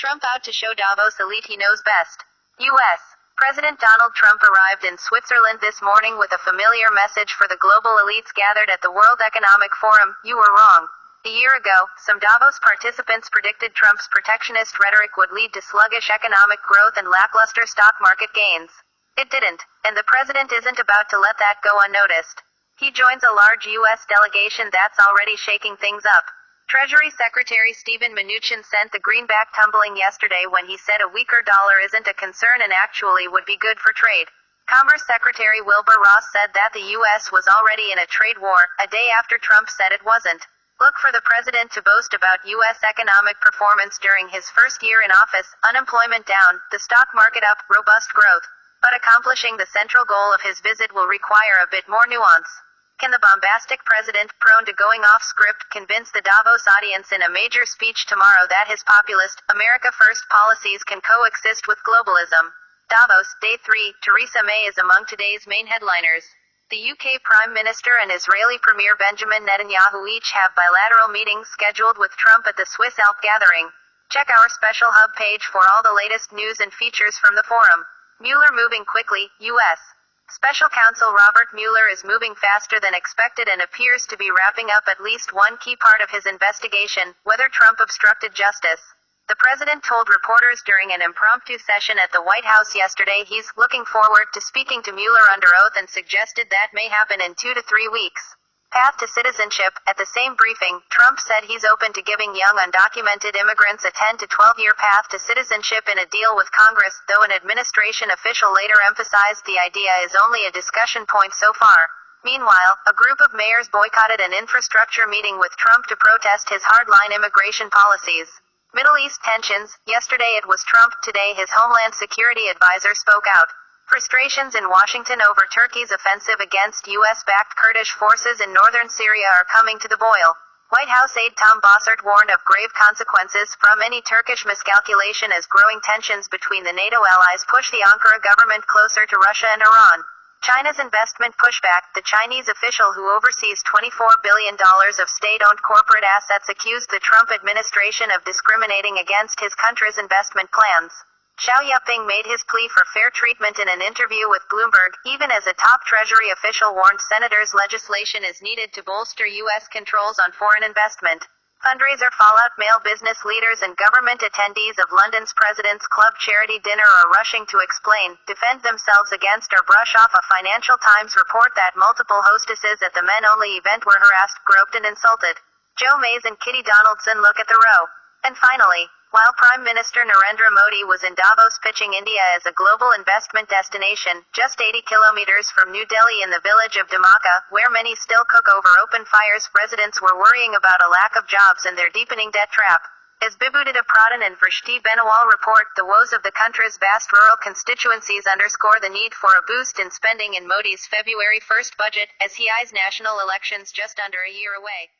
Trump out to show Davos elite he knows best. U.S. President Donald Trump arrived in Switzerland this morning with a familiar message for the global elites gathered at the World Economic Forum: "You were wrong." A year ago, some Davos participants predicted Trump's protectionist rhetoric would lead to sluggish economic growth and lackluster stock market gains. It didn't, and the president isn't about to let that go unnoticed. He joins a large U.S. delegation that's already shaking things up. Treasury Secretary Steven Mnuchin sent the greenback tumbling yesterday when he said a weaker dollar isn't a concern and actually would be good for trade. Commerce Secretary Wilbur Ross said that the U.S. was already in a trade war, a day after Trump said it wasn't. Look for the president to boast about U.S. economic performance during his first year in office: unemployment down, the stock market up, robust growth. But accomplishing the central goal of his visit will require a bit more nuance. Can the bombastic president, prone to going off script, convince the Davos audience in a major speech tomorrow that his populist, America First policies can coexist with globalism? Davos, Day 3, Theresa May is among today's main headliners. The UK Prime Minister and Israeli Premier Benjamin Netanyahu each have bilateral meetings scheduled with Trump at the Swiss Alp gathering. Check our special hub page for all the latest news and features from the forum. Mueller moving quickly, U.S. Special Counsel Robert Mueller is moving faster than expected and appears to be wrapping up at least one key part of his investigation: whether Trump obstructed justice. The president told reporters during an impromptu session at the White House yesterday he's looking forward to speaking to Mueller under oath and suggested that may happen in 2 to 3 weeks. Path to citizenship. At the same briefing, Trump said he's open to giving young undocumented immigrants a 10 to 12-year path to citizenship in a deal with Congress, though an administration official later emphasized the idea is only a discussion point so far. Meanwhile, a group of mayors boycotted an infrastructure meeting with Trump to protest his hardline immigration policies. Middle East tensions. Yesterday it was Trump, today his Homeland Security advisor spoke out. Frustrations in Washington over Turkey's offensive against U.S.-backed Kurdish forces in northern Syria are coming to the boil. White House aide Tom Bossert warned of grave consequences from any Turkish miscalculation as growing tensions between the NATO allies push the Ankara government closer to Russia and Iran. China's investment pushback. The Chinese official who oversees $24 billion of state-owned corporate assets accused the Trump administration of discriminating against his country's investment plans. Xi Jinping made his plea for fair treatment in an interview with Bloomberg, even as a top Treasury official warned senators legislation is needed to bolster U.S. controls on foreign investment. Fundraiser fallout. Male business leaders and government attendees of London's President's Club charity dinner are rushing to explain, defend themselves against or brush off a Financial Times report that multiple hostesses at the men-only event were harassed, groped and insulted. Joe Mays and Kitty Donaldson look at the row. And finally, while Prime Minister Narendra Modi was in Davos pitching India as a global investment destination, just 80 kilometers from New Delhi in the village of Dhamaka, where many still cook over open fires, residents were worrying about a lack of jobs and their deepening debt trap. As Bibudita Pradhan and Vrishti Benawal report, the woes of the country's vast rural constituencies underscore the need for a boost in spending in Modi's February 1st budget, as he eyes national elections just under a year away.